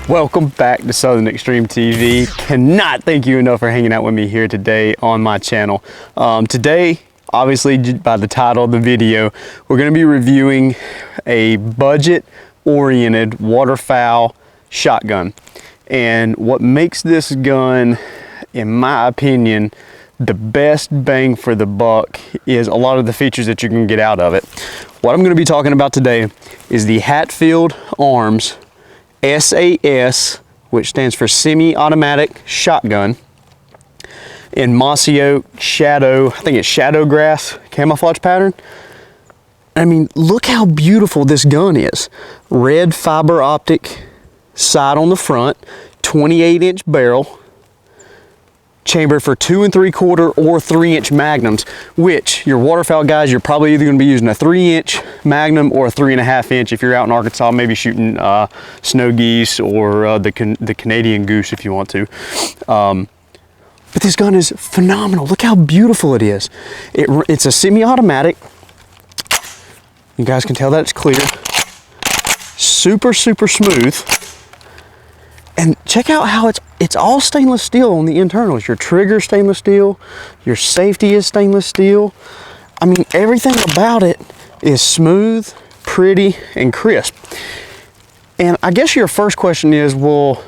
Welcome back to Southern Extreme TV. Cannot thank you enough for hanging out with me here today on my channel. Today, obviously by the title of the video, we're going to be reviewing a budget-oriented waterfowl shotgun. And what makes this gun, in my opinion, the best bang for the buck is a lot of the features that you can get out of it. What I'm going to be talking about today is the Hatfield Arms SAS, which stands for semi-automatic shotgun, in mossy oak shadow, I think it's shadow grass camouflage pattern. I mean, look how beautiful this gun is. Red fiber optic sight on the front, 28-inch barrel, chambered for 2 3/4 or 3-inch magnums, which your waterfowl guys, you're probably either going to be using a 3-inch magnum or a 3.5-inch if you're out in Arkansas, maybe shooting snow geese or the Canadian goose if you want to. But this gun is phenomenal. Look how beautiful it is. It's a semi-automatic. You guys can tell that it's clear. Super, super smooth. And check out how it's all stainless steel on the internals. Your trigger stainless steel, your safety is stainless steel. I mean, everything about it is smooth, pretty, and crisp. And I guess your first question is, well,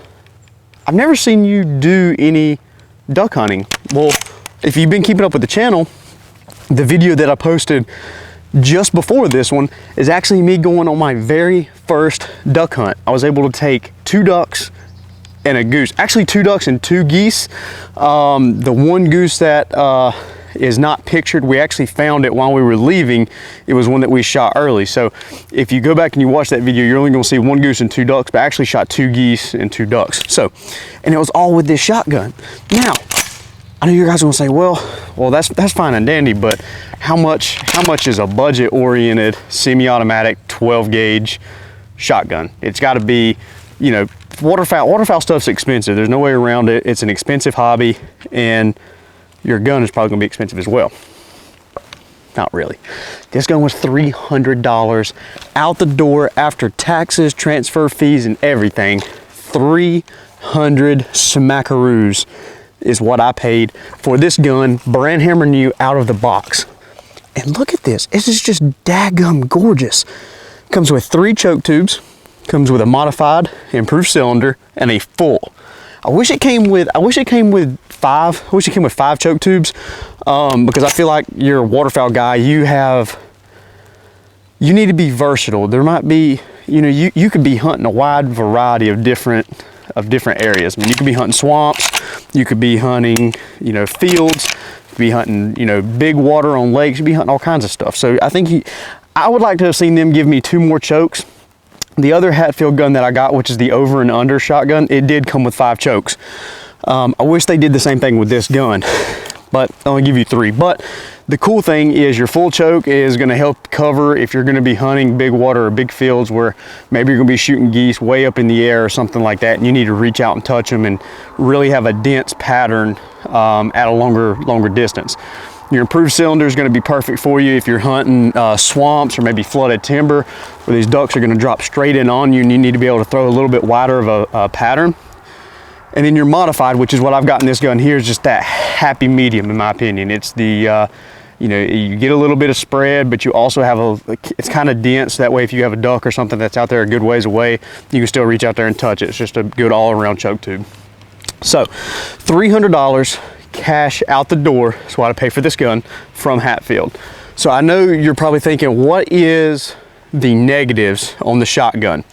I've never seen you do any duck hunting. Well, if you've been keeping up with the channel, the video that I posted just before this one is actually me going on my very first duck hunt. I was able to take 2 ducks and a goose, actually 2 ducks and 2 geese. The one goose that is not pictured, we actually found it while we were leaving. It was one that we shot early. So if you go back and you watch that video, you're only gonna see 1 goose and 2 ducks, but I actually shot 2 geese and 2 ducks. So, and it was all with this shotgun. Now, I know you guys are gonna say, well, that's fine and dandy, but how much is a budget-oriented semi-automatic 12 gauge shotgun? It's gotta be, you know, waterfowl stuff's expensive. There's no way around it. It's an expensive hobby, and your gun is probably gonna be expensive as well. Not really. This gun was $300 out the door after taxes, transfer fees, and everything. 300 smackaroos is what I paid for this gun, brand hammer new, out of the box. And look at this. This is just daggum gorgeous. Comes with 3 choke tubes. Comes with a modified improved cylinder and a full. I wish it came with 5. I wish it came with 5 choke tubes, because I feel like you're a waterfowl guy. You need to be versatile. There might be, you know, you could be hunting a wide variety of different areas. I mean, you could be hunting swamps. You could be hunting, you know, fields. You could be hunting, you know, big water on lakes. You could be hunting all kinds of stuff. So I think I would like to have seen them give me 2 more chokes. The other Hatfield gun that I got, which is the over and under shotgun, it did come with 5 chokes. I wish they did the same thing with this gun, but I'll only give you 3. But the cool thing is your full choke is gonna help cover if you're gonna be hunting big water or big fields where maybe you're gonna be shooting geese way up in the air or something like that, and you need to reach out and touch them and really have a dense pattern at a longer distance. Your improved cylinder is going to be perfect for you if you're hunting swamps or maybe flooded timber where these ducks are going to drop straight in on you and you need to be able to throw a little bit wider of a pattern. And then your modified, which is what I've got in this gun here, is just that happy medium in my opinion. It's the, you know, you get a little bit of spread, but you also have it's kind of dense. That way if you have a duck or something that's out there a good ways away, you can still reach out there and touch it. It's just a good all-around choke tube. So, $300. Cash out the door is what I pay for this gun from Hatfield. So I know you're probably thinking, what is the negatives on the shotgun?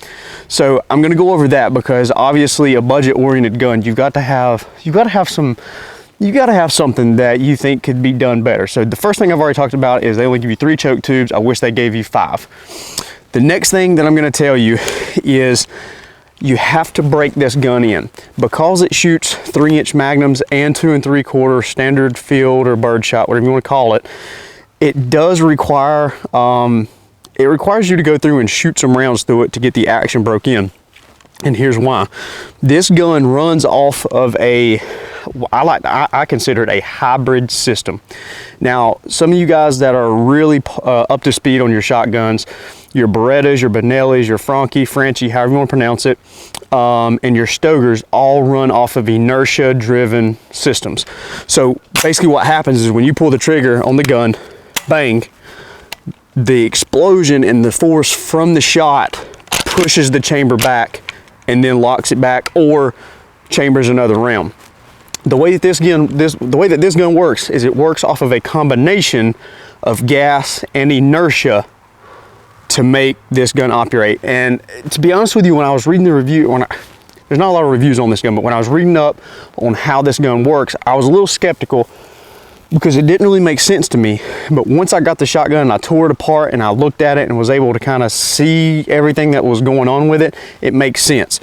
So I'm going to go over that, because obviously a budget-oriented gun, you've got to have something that you think could be done better. So the first thing I've already talked about is they only give you 3 choke tubes. I wish they gave you 5. The next thing that I'm going to tell you is you have to break this gun in. Because it shoots 3-inch magnums and 2 3/4 standard field or birdshot, whatever you want to call it. It does require, it requires you to go through and shoot some rounds through it to get the action broke in. And here's why. This gun runs off of a I consider it a hybrid system. Now, some of you guys that are really up to speed on your shotguns, your Berettas, your Benellis, your Franchi, however you want to pronounce it, and your Stogers all run off of inertia driven systems. So basically what happens is when you pull the trigger on the gun, bang, the explosion and the force from the shot pushes the chamber back and then locks it back or chambers another round. The way that this gun works is it works off of a combination of gas and inertia to make this gun operate. And to be honest with you, when I was reading the review, there's not a lot of reviews on this gun, but when I was reading up on how this gun works, I was a little skeptical because it didn't really make sense to me. But once I got the shotgun and I tore it apart and I looked at it and was able to kind of see everything that was going on with it, it makes sense.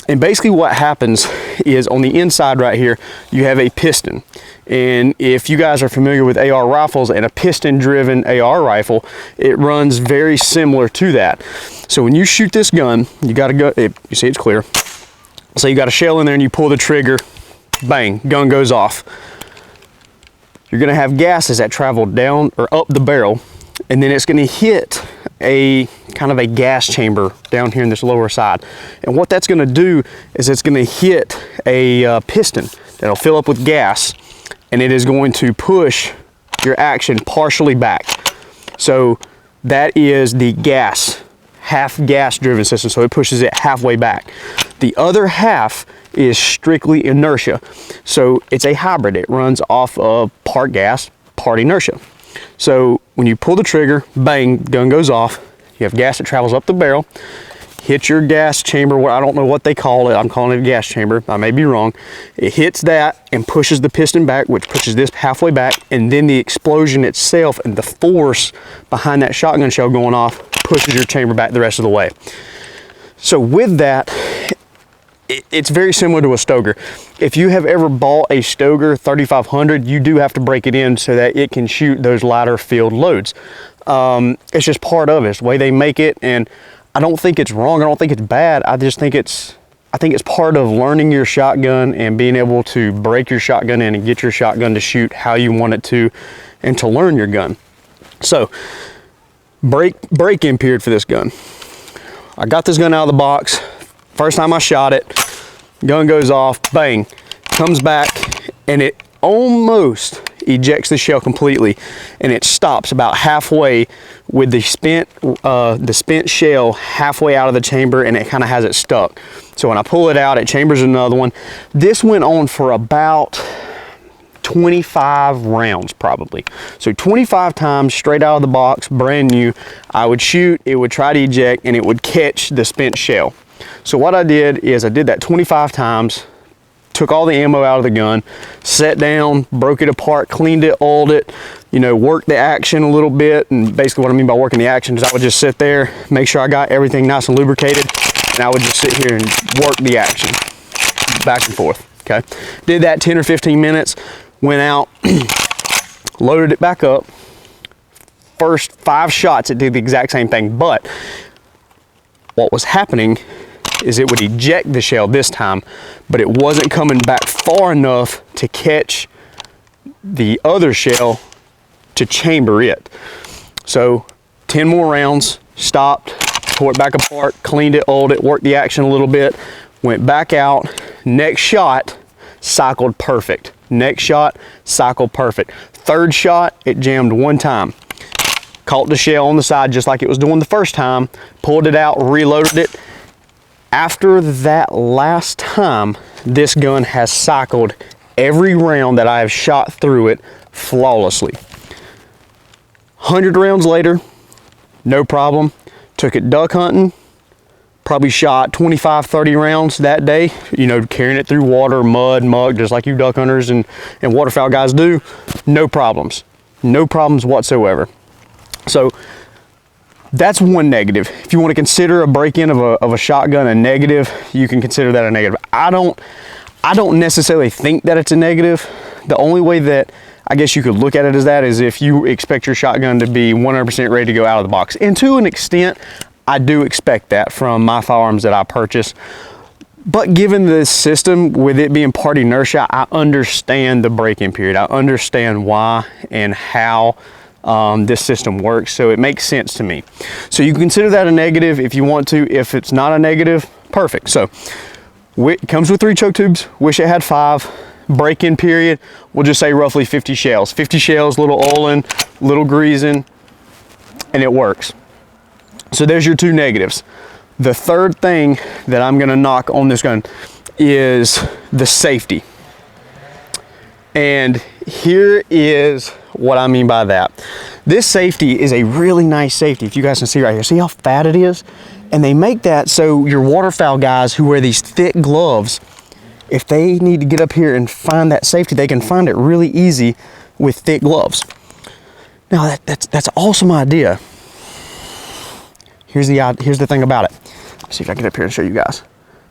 And basically what happens is on the inside right here, you have a piston. And if you guys are familiar with AR rifles and a piston driven AR rifle, it runs very similar to that. So when you shoot this gun, you gotta go, you see it's clear. So you got a shell in there and you pull the trigger, bang, gun goes off. You're gonna have gases that travel down or up the barrel, and then it's gonna hit a kind of a gas chamber down here in this lower side. And what that's gonna do is it's gonna hit a piston that'll fill up with gas, and it is going to push your action partially back. So that is the gas, half gas driven system, so it pushes it halfway back. The other half is strictly inertia. So it's a hybrid. It runs off of part gas, part inertia. So when you pull the trigger, bang, gun goes off. You have gas that travels up the barrel, hits your gas chamber, I don't know what they call it, I'm calling it a gas chamber, I may be wrong. It hits that and pushes the piston back, which pushes this halfway back, and then the explosion itself and the force behind that shotgun shell going off pushes your chamber back the rest of the way. So with that, it's very similar to a Stoger. If you have ever bought a Stoger 3500, you do have to break it in so that it can shoot those lighter field loads. It's just part of it. It's the way they make it, and I don't think it's wrong. I don't think it's bad. I think it's part of learning your shotgun and being able to break your shotgun in and get your shotgun to shoot how you want it to, and to learn your gun. So, break-in period for this gun. I got this gun out of the box. First time I shot it, gun goes off, bang, comes back, and it almost ejects the shell completely, and it stops about halfway with the spent shell halfway out of the chamber, and it kind of has it stuck. So when I pull it out, it chambers another one. This went on for about 25 rounds probably. So 25 times straight out of the box, brand new. I would shoot, it would try to eject, and it would catch the spent shell. So what I did is I did that 25 times, took all the ammo out of the gun, sat down, broke it apart, cleaned it, oiled it, you know, worked the action a little bit. And basically what I mean by working the action is I would just sit there, make sure I got everything nice and lubricated, and I would just sit here and work the action back and forth, okay? Did that 10 or 15 minutes, went out, loaded it back up. First 5 shots, it did the exact same thing, but what was happening is it would eject the shell this time, but it wasn't coming back far enough to catch the other shell to chamber it. So 10 more rounds, stopped, tore it back apart, cleaned it, oiled it, worked the action a little bit, went back out, next shot, cycled perfect. Next shot, cycled perfect. Third shot, it jammed one time. Caught the shell on the side just like it was doing the first time, pulled it out, reloaded it. After that last time, this gun has cycled every round that I have shot through it flawlessly. 100 rounds later, no problem. Took it duck hunting, probably shot 25, 30 rounds that day, you know, carrying it through water, mud, muck, just like you duck hunters and waterfowl guys do. No problems whatsoever. So that's one negative. If you want to consider a break-in of a shotgun a negative, you can consider that a negative. I don't necessarily think that it's a negative. The only way that I guess you could look at it as that is if you expect your shotgun to be 100% ready to go out of the box. And to an extent, I do expect that from my firearms that I purchase. But given this system, with it being part inertia, I understand the break-in period. I understand why and how this system works, so it makes sense to me. So you can consider that a negative if you want to. If it's not a negative, perfect. So it comes with 3 choke tubes. Wish it had 5. Break-in period, we'll just say roughly 50 shells. 50 shells, little oiling, little greasing, and it works. So there's your 2 negatives. The third thing that I'm gonna knock on this gun is the safety. And here is what I mean by that. This safety is a really nice safety. If you guys can see right here, see how fat it is? And they make that so your waterfowl guys who wear these thick gloves, if they need to get up here and find that safety, they can find it really easy with thick gloves. Now that's an awesome idea. Here's the thing about it. Let's see if I can get up here and show you guys.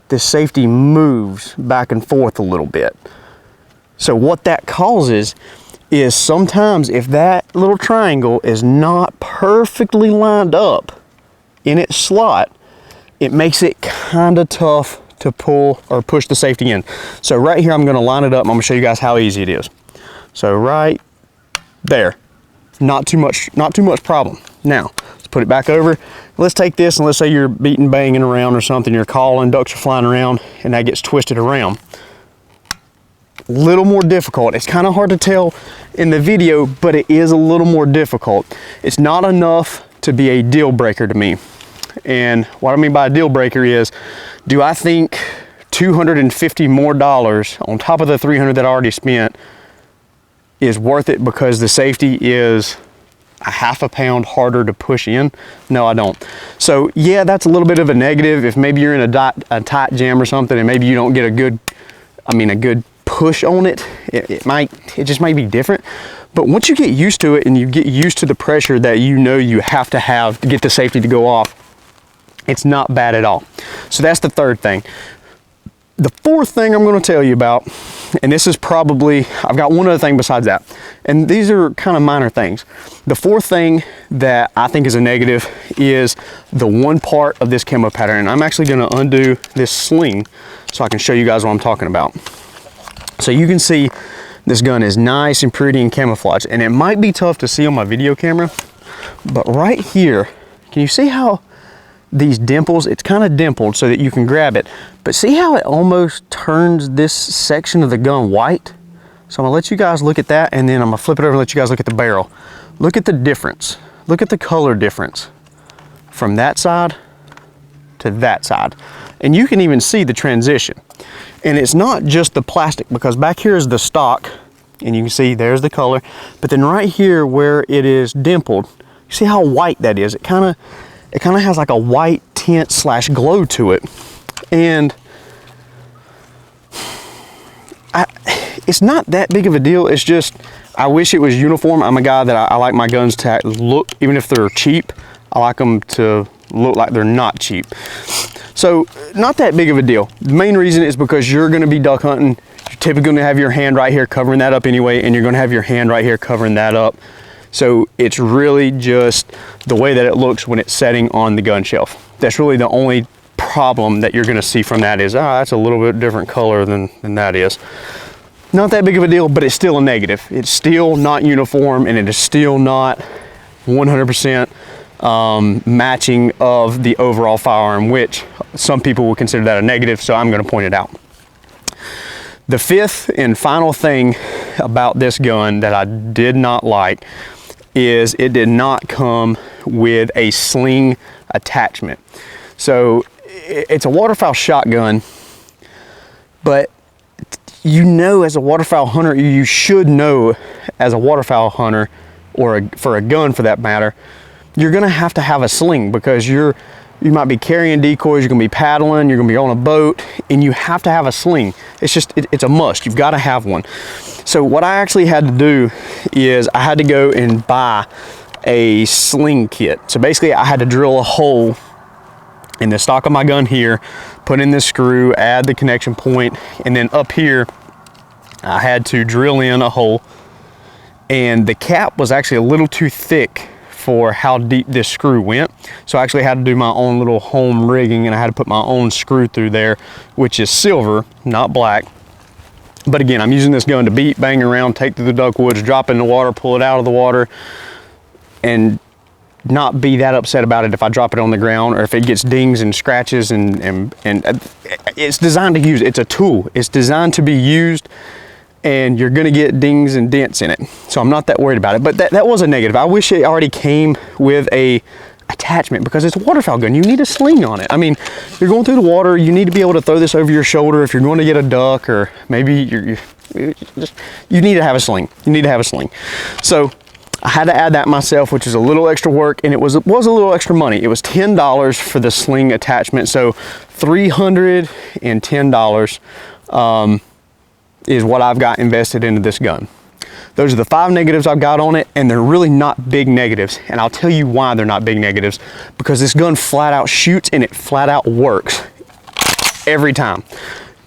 This safety moves back and forth a little bit. So what that causes is sometimes if that little triangle is not perfectly lined up in its slot, it makes it kind of tough to pull or push the safety in. So right here, I'm gonna line it up and I'm gonna show you guys how easy it is. So right there, not too much problem. Now, let's put it back over. Let's take this and let's say you're beating, banging around or something, you're calling, ducks are flying around and that gets twisted around. Little more difficult. It's kind of hard to tell in the video, but it is a little more difficult. It's not enough to be a deal breaker to me. And what I mean by a deal breaker is, do I think $250 more on top of the $300 that I already spent is worth it because the safety is a half a pound harder to push in? No, I don't. So yeah, that's a little bit of a negative. If maybe you're in a tight jam or something and maybe you don't get a good push on it, it just might be different. But once you get used to it and you get used to the pressure that you know you have to get the safety to go off, it's not bad at all. So that's the third thing. The fourth thing I'm going to tell you about, and this is probably, I've got one other thing besides that, and these are kind of minor things. The fourth thing that I think is a negative is the one part of this camo pattern. And I'm actually going to undo this sling so I can show you guys what I'm talking about. So you can see this gun is nice and pretty and camouflaged, and it might be tough to see on my video camera, but right here, can you see how these dimples, it's kind of dimpled so that you can grab it, but see how it almost turns this section of the gun white? So I'm gonna let you guys look at that, and then I'm gonna flip it over and let you guys look at the barrel. Look at the difference. Look at the color difference from that side to that side. And you can even see the transition. And it's not just the plastic, because back here is the stock, and you can see there's the color, but then right here where it is dimpled, you see how white that is? It kind of has like a white tint / glow to it. And it's not that big of a deal. It's just, I wish it was uniform. I'm a guy that I like my guns to look, even if they're cheap, I like them to look like they're not cheap. So not that big of a deal. The main reason is because you're gonna be duck hunting. You're typically gonna have your hand right here covering that up anyway, and you're gonna have your hand right here covering that up. So it's really just the way that it looks when it's setting on the gun shelf. That's really the only problem that you're gonna see from that is, that's a little bit different color than that is. Not that big of a deal, but it's still a negative. It's still not uniform, and it is still not 100% matching of the overall firearm, which some people will consider that a negative, so I'm gonna point it out. The fifth and final thing about this gun that I did not like is it did not come with a sling attachment. So it's a waterfowl shotgun, but you know, as a waterfowl hunter, you should know as a waterfowl hunter, or for a gun for that matter, you're gonna have to have a sling, because you might be carrying decoys, you're gonna be paddling, you're gonna be on a boat, and you have to have a sling. It's just, it's a must, you've gotta have one. So what I actually had to do is I had to go and buy a sling kit. So basically I had to drill a hole in the stock of my gun here, put in this screw, add the connection point, and then up here I had to drill in a hole, and the cap was actually a little too thick for how deep this screw went. So I actually had to do my own little home rigging, and I had to put my own screw through there, which is silver, not black. But again, I'm using this gun to beat, bang around, take through the duck woods, drop in the water, pull it out of the water, and not be that upset about it if I drop it on the ground or if it gets dings and scratches, and it's designed to use. It's a tool. It's designed to be used, and you're gonna get dings and dents in it. So I'm not that worried about it, but that was a negative. I wish it already came with a attachment, because it's a waterfowl gun. You need a sling on it. I mean, you're going through the water, you need to be able to throw this over your shoulder if you're going to get a duck, or maybe you need to have a sling. You need to have a sling. So I had to add that myself, which is a little extra work, and it was a little extra money. It was $10 for the sling attachment, so $310 is what I've got invested into this gun. Those are the 5 negatives I've got on it, and they're really not big negatives. And I'll tell you why they're not big negatives, because this gun flat out shoots and it flat out works every time.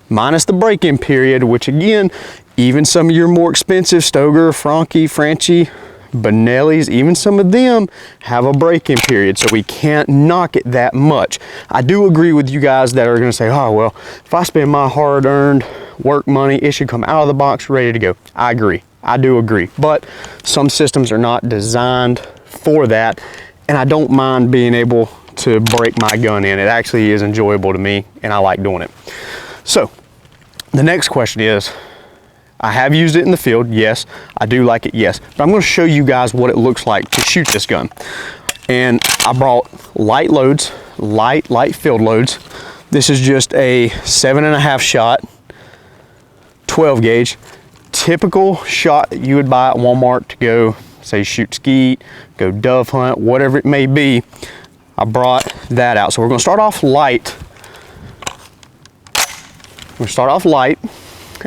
Minus the break-in period, which again, even some of your more expensive Stoeger, Franchi, Benellis, even some of them have a break-in period, so we can't knock it that much. I do agree with you guys that are gonna say, oh, well, if I spend my hard-earned work money, it should come out of the box ready to go. I agree. I do agree, but some systems are not designed for that, and I don't mind being able to break my gun in. It actually is enjoyable to me, and I like doing it. So the next question is, I have used it in the field, yes. I do like it, yes. But I'm going to show you guys what it looks like to shoot this gun. And I brought light loads, light field loads. This is just a 7.5 shot, 12 gauge. Typical shot that you would buy at Walmart to go, say, shoot skeet, go dove hunt, whatever it may be. I brought that out. So we're going to start off light. We're going to start off light,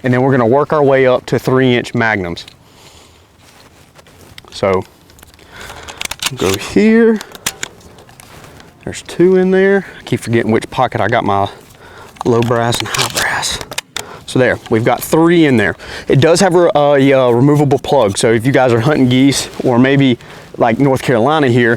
and then we're going to work our way up to 3-inch magnums. So go here. There's 2 in there. I keep forgetting which pocket I got my low brass and high brass. So there, we've got 3 in there. It does have a removable plug. So if you guys are hunting geese, or maybe like North Carolina here,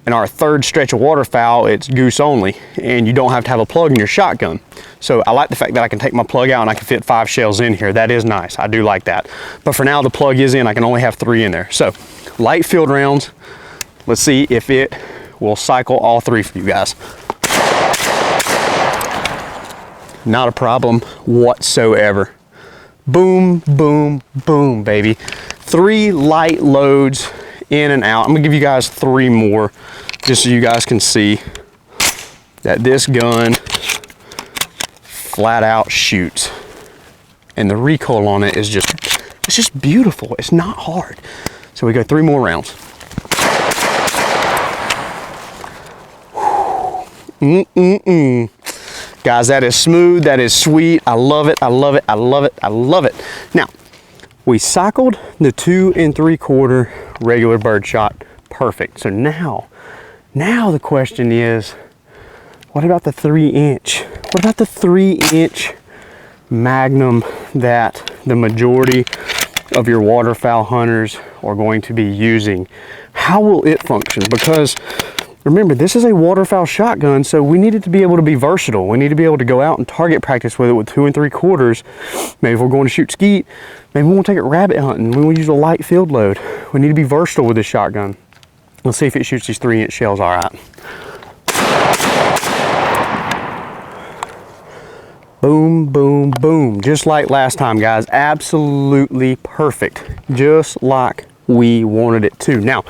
in our 3rd stretch of waterfowl, it's goose only, and you don't have to have a plug in your shotgun. So I like the fact that I can take my plug out and I can fit 5 shells in here. That is nice. I do like that. But for now, the plug is in. I can only have 3 in there. So light field rounds. Let's see if it will cycle all 3 for you guys. Not a problem whatsoever. Boom, boom, boom, baby. 3 light loads in and out. I'm gonna give you guys 3 more, just so you guys can see that this gun flat out shoots. And the recoil on it is it's just beautiful. It's not hard. So we go 3 more rounds. Guys, that is smooth, that is sweet. I love it, I love it, I love it, I love it. Now, we cycled the 2 3/4 regular birdshot, perfect. So now the question is, what about the 3-inch? What about the 3-inch Magnum that the majority of your waterfowl hunters are going to be using? How will it function? Because remember, this is a waterfowl shotgun, so we need it to be able to be versatile. We need to be able to go out and target practice with it with 2 3/4. Maybe if we're going to shoot skeet, maybe we want to take it rabbit hunting. We want to use a light field load. We need to be versatile with this shotgun. Let's see if it shoots these 3-inch shells all right. Boom, boom, boom. Just like last time, guys. Absolutely perfect. Just like we wanted it to. Now,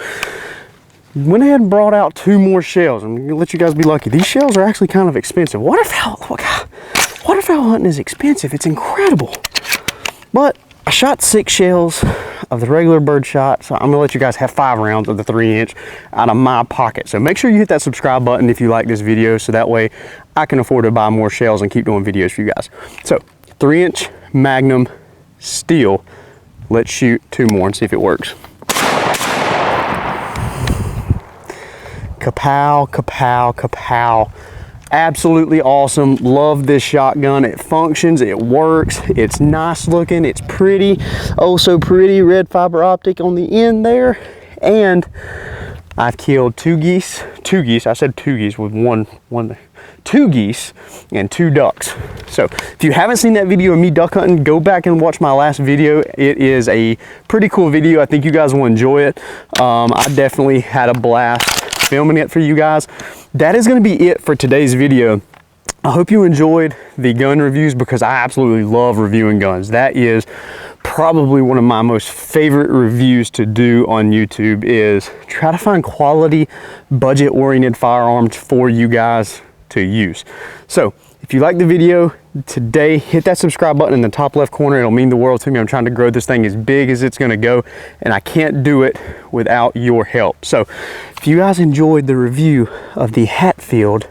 went ahead and brought out 2 more shells. I'm gonna let you guys be lucky. These shells are actually kind of expensive. Waterfowl hunting is expensive. It's incredible. But I shot 6 shells of the regular bird shot, so I'm gonna let you guys have 5 rounds of the 3-inch out of my pocket. So make sure you hit that subscribe button if you like this video, so that way I can afford to buy more shells and keep doing videos for you guys. So 3-inch Magnum steel. Let's shoot 2 more and see if it works. Kapow, kapow, kapow. Absolutely awesome. Love this shotgun. It functions, it works, it's nice looking, it's pretty. Oh, so pretty. Red fiber optic on the end there. And I've killed two geese, I said two geese with two geese and 2 ducks. So if you haven't seen that video of me duck hunting, go back and watch my last video. It is a pretty cool video. I think you guys will enjoy it. I definitely had a blast filming it for you guys. That is going to be it for today's video. I hope you enjoyed the gun reviews, because I absolutely love reviewing guns. That is probably one of my most favorite reviews to do on YouTube, is try to find quality, budget-oriented firearms for you guys to use. So if you like the video today, hit that subscribe button in the top left corner. It'll mean the world to me. I'm trying to grow this thing as big as it's going to go, and I can't do it without your help. So if you guys enjoyed the review of the Hatfield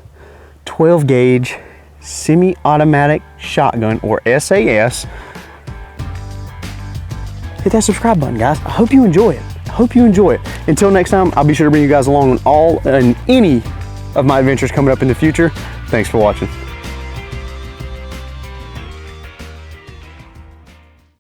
12 gauge semi-automatic shotgun, or SAS, hit that subscribe button, guys. I hope you enjoy it. I hope you enjoy it. Until next time, I'll be sure to bring you guys along on all and any of my adventures coming up in the future. Thanks for watching.